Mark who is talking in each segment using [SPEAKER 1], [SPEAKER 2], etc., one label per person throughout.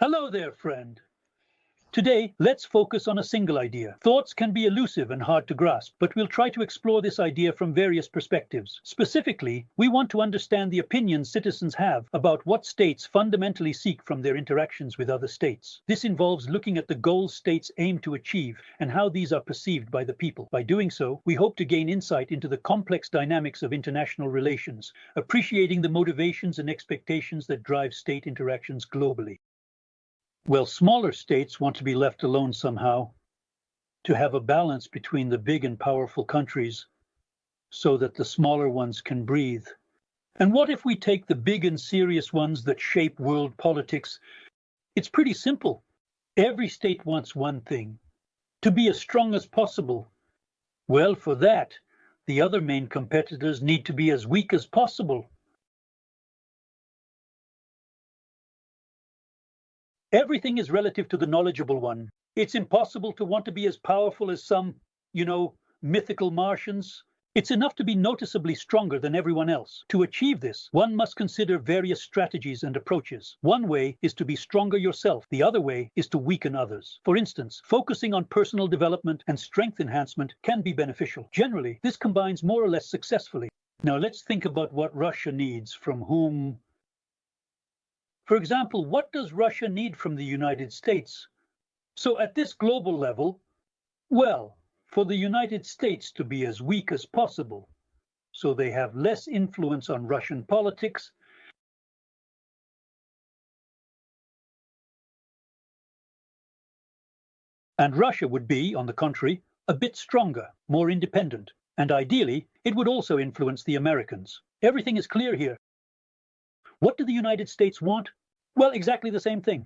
[SPEAKER 1] Hello there, friend. Today, let's focus on a single idea. Thoughts can be elusive and hard to grasp, but we'll try to explore this idea from various perspectives. Specifically, we want to understand the opinions citizens have about what states fundamentally seek from their interactions with other states. This involves looking at the goals states aim to achieve and how these are perceived by the people. By doing so, we hope to gain insight into the complex dynamics of international relations, appreciating the motivations and expectations that drive state interactions globally. Well, smaller states want to be left alone somehow, to have a balance between the big and powerful countries so that the smaller ones can breathe. And what if we take the big and serious ones that shape world politics? It's pretty simple. Every state wants one thing: to be as strong as possible. Well, for that, the other main competitors need to be as weak as possible. Everything is relative to the knowledgeable one. It's impossible to want to be as powerful as some, mythical Martians. It's enough to be noticeably stronger than everyone else. To achieve this, one must consider various strategies and approaches. One way is to be stronger yourself. The other way is to weaken others. For instance, focusing on personal development and strength enhancement can be beneficial. Generally, this combines more or less successfully. Now let's think about what Russia needs from whom. For example, what does Russia need from the United States? So at this global level, well, for the United States to be as weak as possible, so they have less influence on Russian politics, and Russia would be, on the contrary, a bit stronger, more independent, and ideally, it would also influence the Americans. Everything is clear here. What do the United States want? Well, exactly the same thing.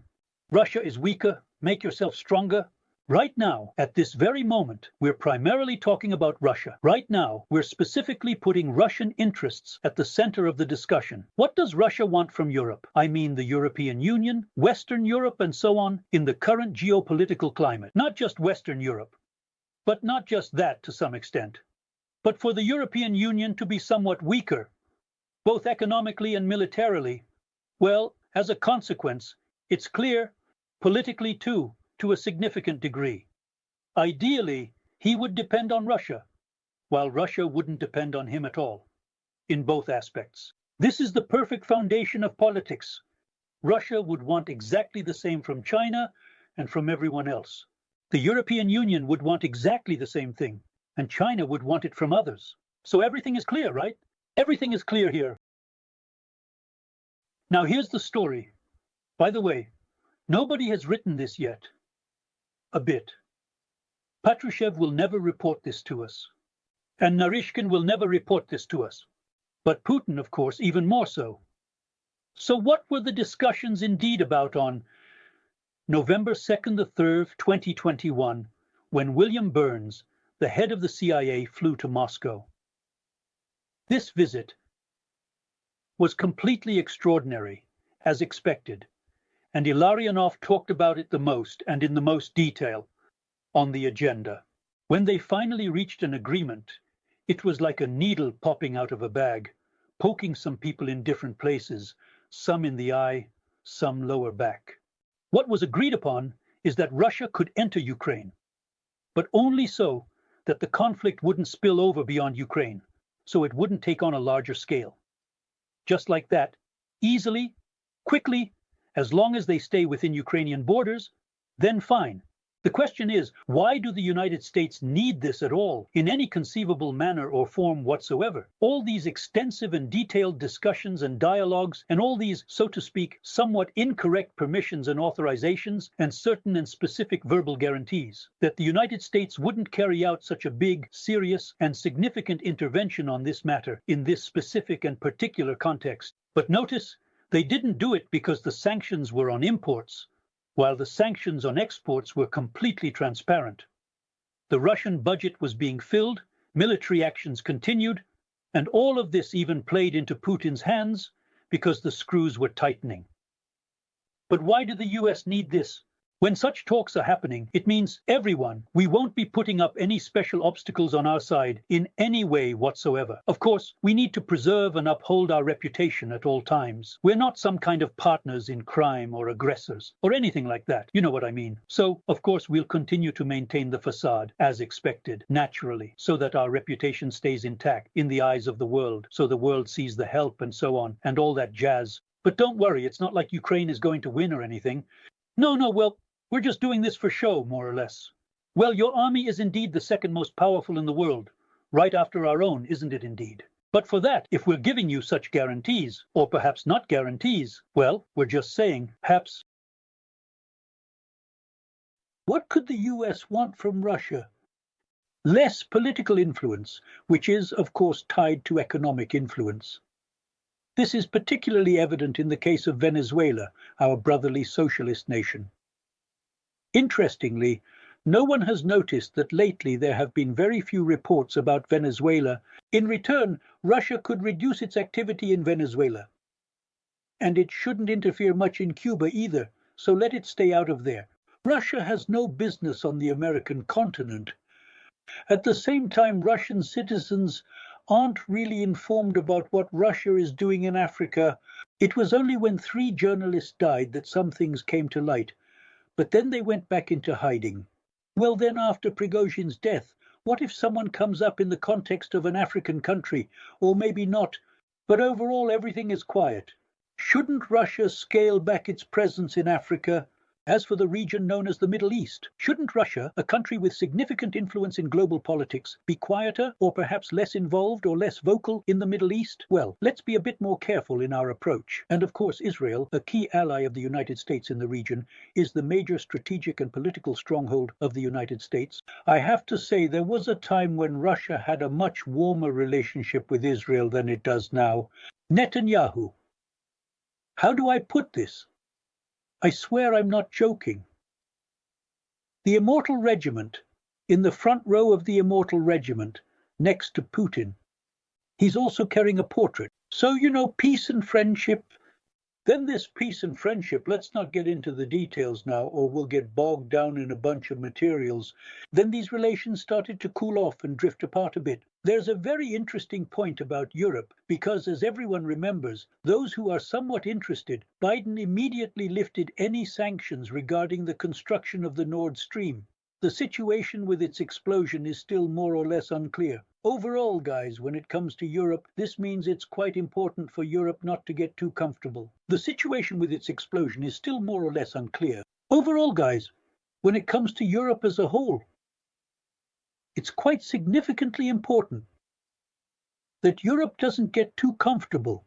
[SPEAKER 1] Russia is weaker, make yourself stronger. Right now, at this very moment, we're primarily talking about Russia. Right now, we're specifically putting Russian interests at the center of the discussion. What does Russia want from Europe? I mean the European Union, Western Europe, and so on, in the current geopolitical climate. Not just Western Europe, but not just that to some extent, but for the European Union to be somewhat weaker, both economically and militarily. Well, as a consequence, it's clear, politically too, to a significant degree. Ideally, he would depend on Russia, while Russia wouldn't depend on him at all, in both aspects. This is the perfect foundation of politics. Russia would want exactly the same from China and from everyone else. The European Union would want exactly the same thing, and China would want it from others. So everything is clear, right? Everything is clear here. Now here's the story. By the way, nobody has written this yet. A bit. Patrushev will never report this to us. And Narishkin will never report this to us. But Putin, of course, even more so. So what were the discussions indeed about on November 2nd the 3rd, 2021, when William Burns, the head of the CIA, flew to Moscow? This visit was completely extraordinary, as expected, and Illarionov talked about it the most and in the most detail on the agenda. When they finally reached an agreement, it was like a needle popping out of a bag, poking some people in different places, some in the eye, some lower back. What was agreed upon is that Russia could enter Ukraine, but only so that the conflict wouldn't spill over beyond Ukraine, so it wouldn't take on a larger scale. Just like that, easily, quickly, as long as they stay within Ukrainian borders, then fine. The question is, why do the United States need this at all, in any conceivable manner or form whatsoever? All these extensive and detailed discussions and dialogues, and all these, so to speak, somewhat incorrect permissions and authorizations, and certain and specific verbal guarantees, that the United States wouldn't carry out such a big, serious, and significant intervention on this matter in this specific and particular context. But notice, they didn't do it because the sanctions were on imports, while the sanctions on exports were completely transparent. The Russian budget was being filled, military actions continued, and all of this even played into Putin's hands because the screws were tightening. But why did the US need this? When such talks are happening, it means everyone. We won't be putting up any special obstacles on our side in any way whatsoever. Of course, we need to preserve and uphold our reputation at all times. We're not some kind of partners in crime or aggressors or anything like that. You know what I mean. So, of course, we'll continue to maintain the facade as expected, naturally, so that our reputation stays intact in the eyes of the world, so the world sees the help and so on, and all that jazz. But don't worry, it's not like Ukraine is going to win or anything. No, well, we're just doing this for show, more or less. Well, your army is indeed the second most powerful in the world, right after our own, isn't it indeed? But for that, if we're giving you such guarantees, or perhaps not guarantees, well, we're just saying, perhaps. What could the US want from Russia? Less political influence, which is, of course, tied to economic influence. This is particularly evident in the case of Venezuela, our brotherly socialist nation. Interestingly, no one has noticed that lately there have been very few reports about Venezuela. In return, Russia could reduce its activity in Venezuela. And it shouldn't interfere much in Cuba either, so let it stay out of there. Russia has no business on the American continent. At the same time, Russian citizens aren't really informed about what Russia is doing in Africa. It was only when 3 journalists died that some things came to light. But then they went back into hiding. Well, then after Prigozhin's death, what if someone comes up in the context of an African country, or maybe not, but overall everything is quiet? Shouldn't Russia scale back its presence in Africa? As for the region known as the Middle East, shouldn't Russia, a country with significant influence in global politics, be quieter or perhaps less involved or less vocal in the Middle East? Well, let's be a bit more careful in our approach. And of course, Israel, a key ally of the United States in the region, is the major strategic and political stronghold of the United States. I have to say there was a time when Russia had a much warmer relationship with Israel than it does now. Netanyahu. How do I put this? I swear I'm not joking. The Immortal Regiment, in the front row of the Immortal Regiment, next to Putin. He's also carrying a portrait. So, peace and friendship. Then this peace and friendship, let's not get into the details now, or we'll get bogged down in a bunch of materials. Then these relations started to cool off and drift apart a bit. There's a very interesting point about Europe, because as everyone remembers, those who are somewhat interested, Biden immediately lifted any sanctions regarding the construction of the Nord Stream. The situation with its explosion is still more or less unclear. Overall, guys, when it comes to Europe, this means it's quite important for Europe not to get too comfortable. The situation with its explosion is still more or less unclear. Overall, guys, when it comes to Europe as a whole, it's quite significantly important that Europe doesn't get too comfortable.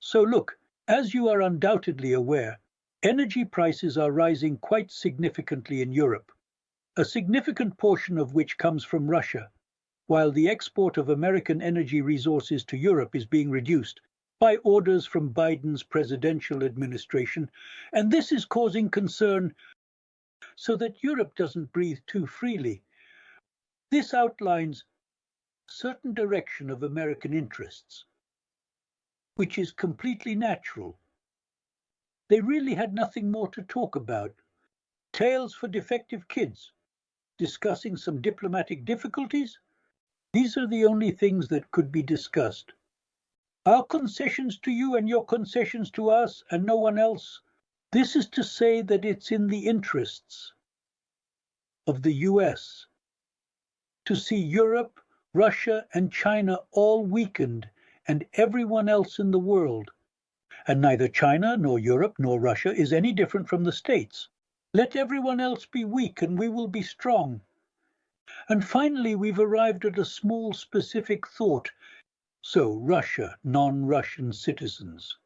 [SPEAKER 1] So look, as you are undoubtedly aware, energy prices are rising quite significantly in Europe, a significant portion of which comes from Russia, while the export of American energy resources to Europe is being reduced by orders from Biden's presidential administration, and this is causing concern so that Europe doesn't breathe too freely. This outlines a certain direction of American interests, which is completely natural. They really had nothing more to talk about. Tales for defective kids, discussing some diplomatic difficulties. These are the only things that could be discussed. Our concessions to you and your concessions to us and no one else. This is to say that it's in the interests of the US to see Europe, Russia, and China all weakened, and everyone else in the world. And neither China, nor Europe, nor Russia is any different from the States. Let everyone else be weak, and we will be strong. And finally, we've arrived at a small specific thought. So, Russia, non-Russian citizens.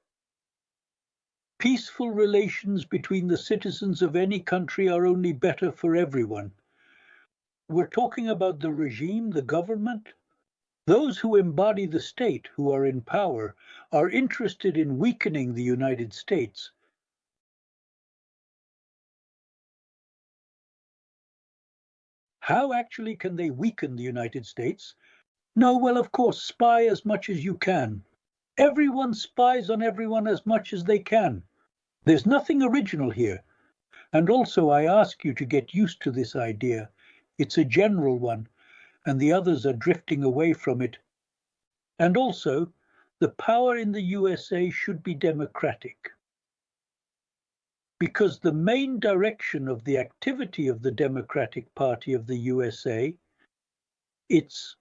[SPEAKER 1] Peaceful relations between the citizens of any country are only better for everyone. We're talking about the regime, the government. Those who embody the state, who are in power, are interested in weakening the United States. How actually can they weaken the United States? No, well, of course, spy as much as you can. Everyone spies on everyone as much as they can. There's nothing original here. And also I ask you to get used to this idea. It's a general one, and the others are drifting away from it. And also, the power in the USA should be democratic. Because the main direction of the activity of the Democratic Party of the USA, its,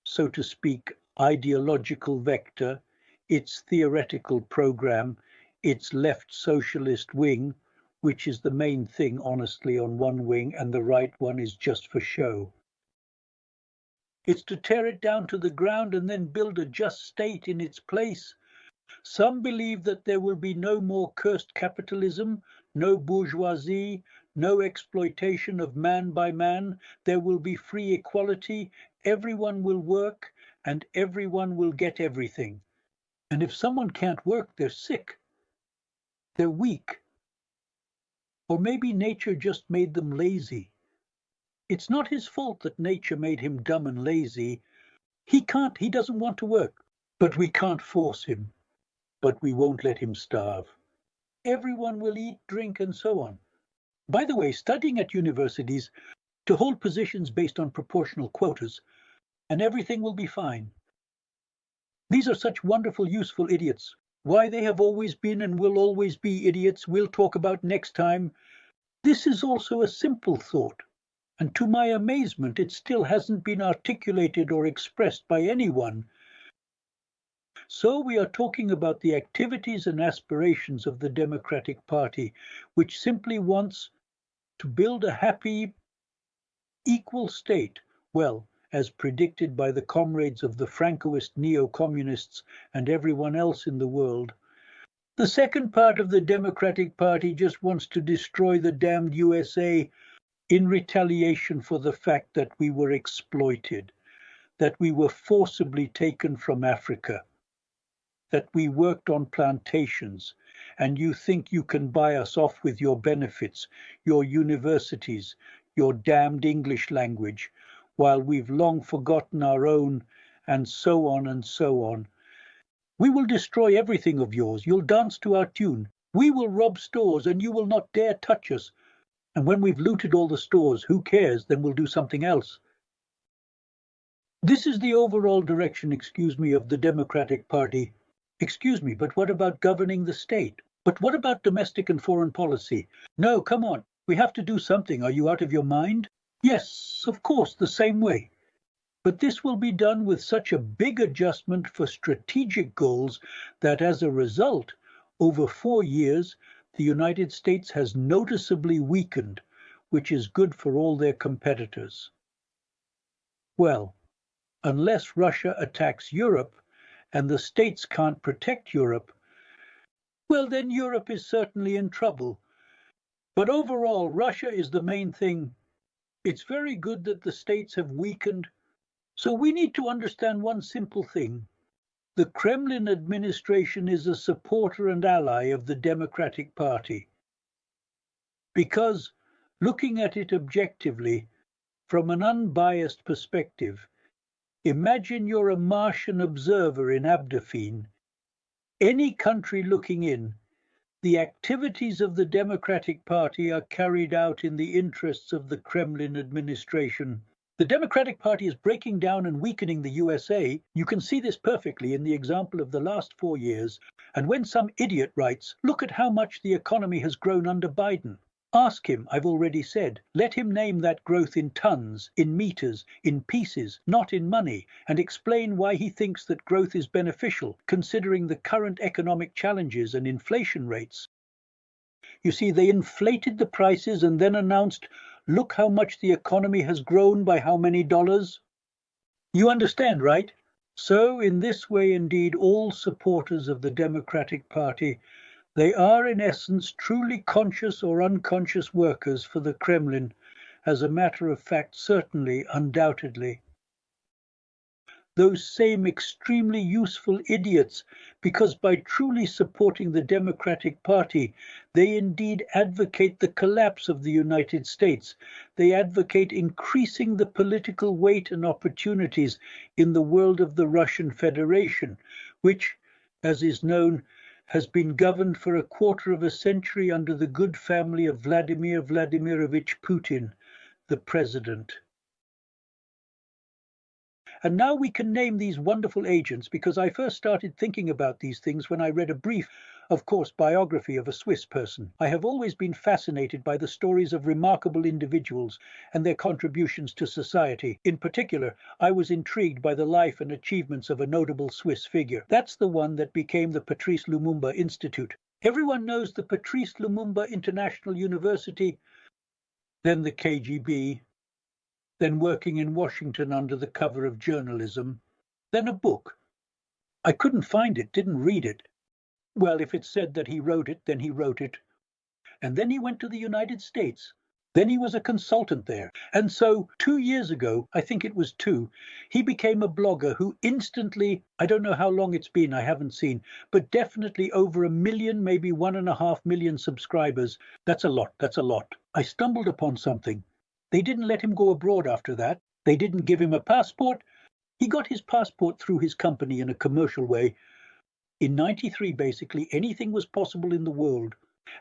[SPEAKER 1] so to speak, ideological vector, its theoretical program, its left socialist wing, which is the main thing, honestly, on one wing, and the right one is just for show. It's to tear it down to the ground and then build a just state in its place. Some believe that there will be no more cursed capitalism, no bourgeoisie, no exploitation of man by man. There will be free equality, everyone will work, and everyone will get everything. And if someone can't work, they're sick, they're weak. Or maybe nature just made them lazy. It's not his fault that nature made him dumb and lazy. He doesn't want to work, but we can't force him. But we won't let him starve. Everyone will eat, drink, and so on. By the way, studying at universities to hold positions based on proportional quotas, and everything will be fine. These are such wonderful, useful idiots. Why they have always been and will always be idiots, we'll talk about next time. This is also a simple thought, and to my amazement, it still hasn't been articulated or expressed by anyone. So we are talking about the activities and aspirations of the Democratic Party, which simply wants to build a happy, equal state, well, as predicted by the comrades of the Francoist neo-communists and everyone else in the world. The second part of the Democratic Party just wants to destroy the damned USA in retaliation for the fact that we were exploited, that we were forcibly taken from Africa, that we worked on plantations, and you think you can buy us off with your benefits, your universities, your damned English language, while we've long forgotten our own, and so on and so on. We will destroy everything of yours. You'll dance to our tune. We will rob stores, and you will not dare touch us. And when we've looted all the stores, who cares? Then we'll do something else. This is the overall direction, of the Democratic Party. Excuse me, but what about governing the state? But what about domestic and foreign policy? No, come on, we have to do something. Are you out of your mind? Yes, of course, the same way. But this will be done with such a big adjustment for strategic goals that as a result, over 4 years, the United States has noticeably weakened, which is good for all their competitors. Well, unless Russia attacks Europe, and the states can't protect Europe, well, then Europe is certainly in trouble. But overall, Russia is the main thing. It's very good that the states have weakened. So we need to understand one simple thing. The Kremlin administration is a supporter and ally of the Democratic Party. Because, looking at it objectively, from an unbiased perspective, imagine you're a Martian observer in Abdafine. Any country looking in, the activities of the Democratic Party are carried out in the interests of the Kremlin administration. The Democratic Party is breaking down and weakening the USA. You can see this perfectly in the example of the last 4 years. And when some idiot writes, look at how much the economy has grown under Biden. Ask him, I've already said, let him name that growth in tons, in meters, in pieces, not in money, and explain why he thinks that growth is beneficial, considering the current economic challenges and inflation rates. You see, they inflated the prices and then announced, look how much the economy has grown by how many dollars. You understand, right? So, in this way, indeed, all supporters of the Democratic Party, they are in essence truly conscious or unconscious workers for the Kremlin, as a matter of fact, certainly, undoubtedly. Those same extremely useful idiots, because by truly supporting the Democratic Party, they indeed advocate the collapse of the United States. They advocate increasing the political weight and opportunities in the world of the Russian Federation, which, as is known, has been governed for a quarter of a century under the good family of Vladimir Vladimirovich Putin, the president. And now we can name these wonderful agents because I first started thinking about these things when I read a brief, of course, biography of a Swiss person. I have always been fascinated by the stories of remarkable individuals and their contributions to society. In particular, I was intrigued by the life and achievements of a notable Swiss figure. That's the one that became the Patrice Lumumba Institute. Everyone knows the Patrice Lumumba International University, then the KGB, then working in Washington under the cover of journalism, then a book. I couldn't find it, didn't read it. Well, if it said that he wrote it, then he wrote it. And then he went to the United States. Then he was a consultant there. And so 2 years ago, I think it was 2, he became a blogger who instantly, I don't know how long it's been, I haven't seen, but definitely over 1 million, maybe 1.5 million subscribers. That's a lot, that's a lot. I stumbled upon something. They didn't let him go abroad after that. They didn't give him a passport. He got his passport through his company in a commercial way. In '93, basically, anything was possible in the world.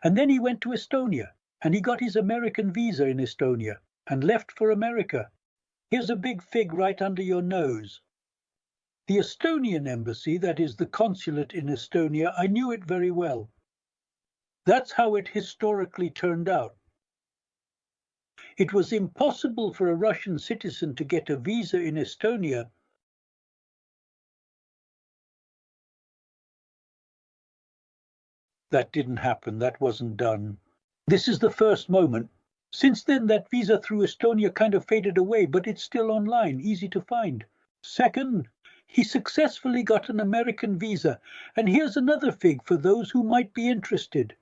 [SPEAKER 1] And then he went to Estonia, and he got his American visa in Estonia and left for America. Here's a big fig right under your nose. The Estonian embassy, that is the consulate in Estonia, I knew it very well. That's how it historically turned out. It was impossible for a Russian citizen to get a visa in Estonia. That didn't happen. That wasn't done. This is the first moment. Since then, that visa through Estonia kind of faded away, but it's still online, easy to find. Second, he successfully got an American visa. And here's another fig for those who might be interested.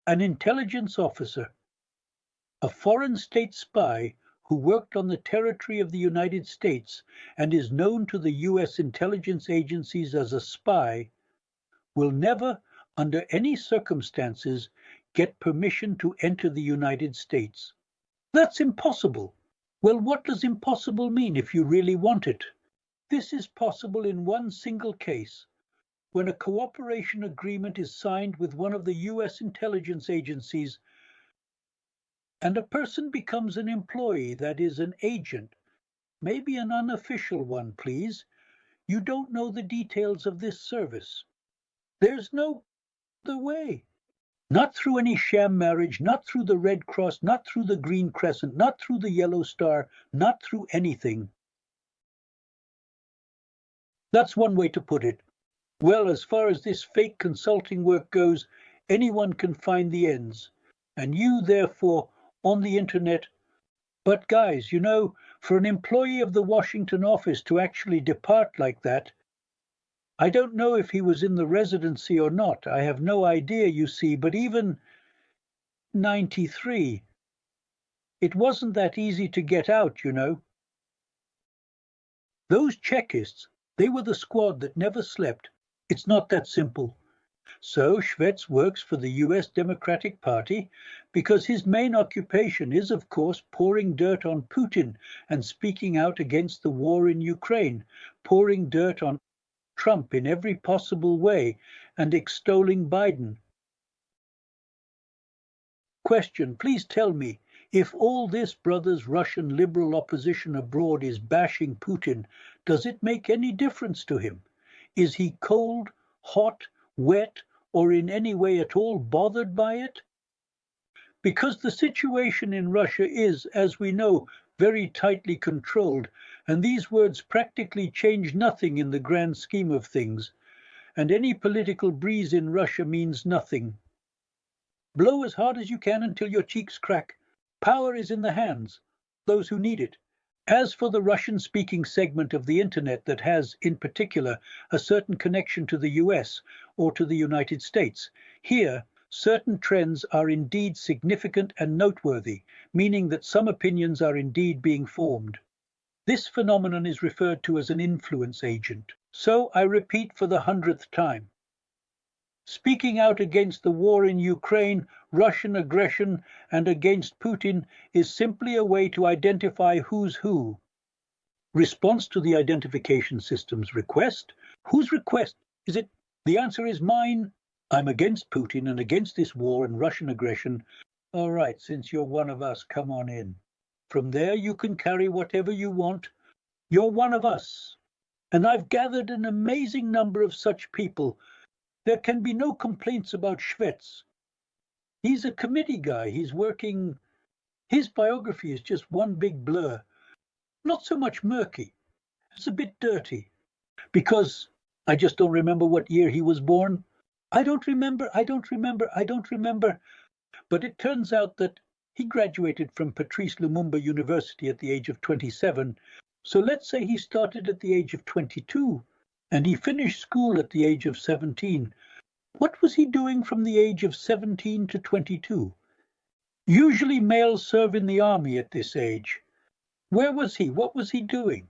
[SPEAKER 1] An intelligence officer, a foreign state spy who worked on the territory of the United States and is known to the U.S. intelligence agencies as a spy, will never, under any circumstances, get permission to enter the United States. That's impossible. Well, what does impossible mean if you really want it? This is possible in one single case, when a cooperation agreement is signed with one of the U.S. intelligence agencies and a person becomes an employee, that is, an agent, maybe an unofficial one, please. You don't know the details of this service. There's no other way. Not through any sham marriage, not through the Red Cross, not through the Green Crescent, not through the Yellow Star, not through anything. That's one way to put it. Well, as far as this fake consulting work goes, anyone can find the ends. And you, therefore, on the internet. But guys, you know, for an employee of the Washington office to actually depart like that, I don't know if he was in the residency or not. I have no idea, you see, but even '93, it wasn't that easy to get out, you know. Those Czechists, they were the squad that never slept. It's not that simple. So Schwetz works for the US Democratic Party because his main occupation is, of course, pouring dirt on Putin and speaking out against the war in Ukraine, pouring dirt on Trump in every possible way and extolling Biden. Question, please tell me, if all this brother's Russian liberal opposition abroad is bashing Putin, does it make any difference to him? Is he cold, hot, wet, or in any way at all bothered by it? Because the situation in Russia is, as we know, very tightly controlled, and these words practically change nothing in the grand scheme of things, and any political breeze in Russia means nothing. Blow as hard as you can until your cheeks crack. Power is in the hands, those who need it. As for the Russian-speaking segment of the internet that has, in particular, a certain connection to the US or to the United States, here, certain trends are indeed significant and noteworthy, meaning that some opinions are indeed being formed. This phenomenon is referred to as an influence agent. So I repeat for the 100th time. Speaking out against the war in Ukraine, Russian aggression, and against Putin is simply a way to identify who's who. Response to the identification system's request? Whose request? Is it? The answer is mine. I'm against Putin and against this war and Russian aggression. All right, since you're one of us, come on in. From there you can carry whatever you want. You're one of us. And I've gathered an amazing number of such people. There can be no complaints about Schwetz. He's a committee guy. He's working. His biography is just one big blur. Not so much murky. It's a bit dirty. Because I just don't remember what year he was born. I don't remember. But it turns out that he graduated from Patrice Lumumba University at the age of 27. So let's say he started at the age of 22 and he finished school at the age of 17. What was he doing from the age of 17 to 22? Usually males serve in the army at this age. Where was he? What was he doing?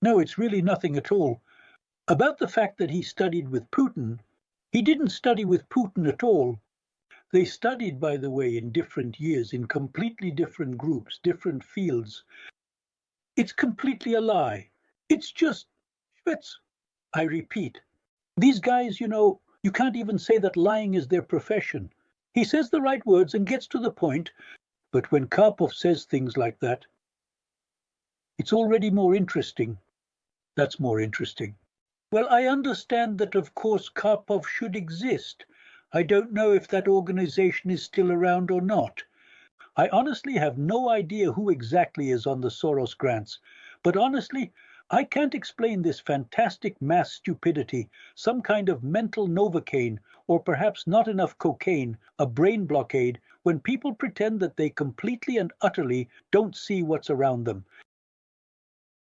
[SPEAKER 1] No, it's really nothing at all. About the fact that he studied with Putin, he didn't study with Putin at all. They studied, by the way, in different years, in completely different groups, different fields. It's completely a lie. It's just Schwetz. I repeat, these guys, you can't even say that lying is their profession. He says the right words and gets to the point, but when Karpov says things like that, it's already more interesting. That's more interesting. Well, I understand that, of course, Karpov should exist. I don't know if that organization is still around or not. I honestly have no idea who exactly is on the Soros grants, but honestly, I can't explain this fantastic mass stupidity, some kind of mental novocaine, or perhaps not enough cocaine, a brain blockade, when people pretend that they completely and utterly don't see what's around them.